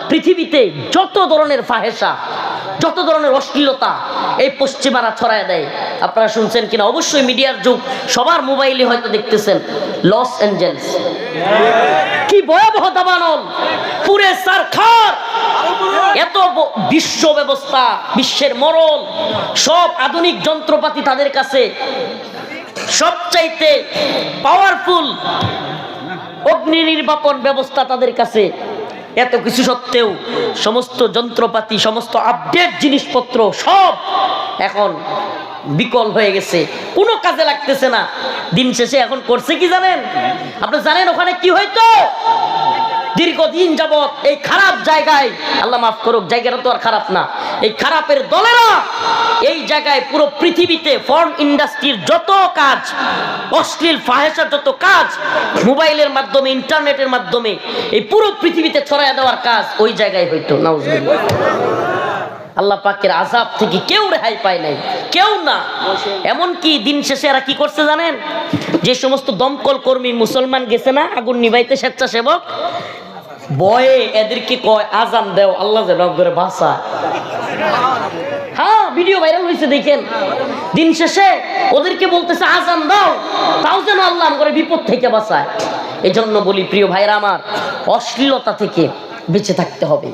পৃথিবীতে যত ধরনের ফাহেসা, যত ধরনের অশ্লীলতা এই পশ্চিমারা ছড়ায় দেয়। আপনারা শুনছেন কিনা, অবশ্যই মিডিয়ার যুগ, সবার মোবাইলে হয়তো দেখতেছেন লস অ্যাঞ্জেলস কি ভয়াবহ দাবানল, পুরে সারখার, এত বিশ্ব ব্যবস্থা, বিশ্বের মরল, সব আধুনিক যন্ত্রপাতি তাদের কাছে, সবচাইতে পাওয়ারফুল অগ্নি নির্বাপন ব্যবস্থা তাদের কাছে। এত কিছু সত্ত্বেও সমস্ত যন্ত্রপাতি, সমস্ত আপডেট জিনিসপত্র সব এখন বিকল হয়ে গেছে, কোনো কাজে লাগতেছে না। দিন শেষে এখন করছে কি জানেন? আপনি জানেন ওখানে কি হইতো? দীর্ঘদিন যাবত এই খারাপ জায়গায়, আল্লাহ মাফ করুক, জায়গাটা তো আর খারাপ না, এই খারাপের দলেরা এই জায়গায় পুরো পৃথিবীতে ফর্ন ইন্ডাস্ট্রির যত কাজ, অশ্লীল ফাহেসার যত কাজ, মোবাইলের মাধ্যমে, ইন্টারনেটের মাধ্যমে এই পুরো পৃথিবীতে ছড়ায় দেওয়ার কাজ ওই জায়গায় হইতো। নাউজুবিল্লাহ। আল্লাহ পাকের আযাব থেকে কেউ রেহাই পায় নাই, কেউ না। এমনকি দিন শেষে এরা কি করছে জানেন? যে সমস্ত দমকল কর্মী মুসলমান গেছে না আগুন নিভাইতে, স্বেচ্ছাসেবক, ভয়ে এদেরকে কয় আজান দেও, আল্লাহ যেন করে বাঁচায়। হ্যাঁ, ভিডিও ভাইরাল হয়েছে, দেখেন। দিন শেষে ওদেরকে বলতেছে আজান দাও, তাও যেন আল্লাহ করে বিপদ থেকে বাঁচায়। এই জন্য বলি প্রিয় ভাইরা আমার, অশ্লীলতা থেকে বেঁচে থাকতে হবে।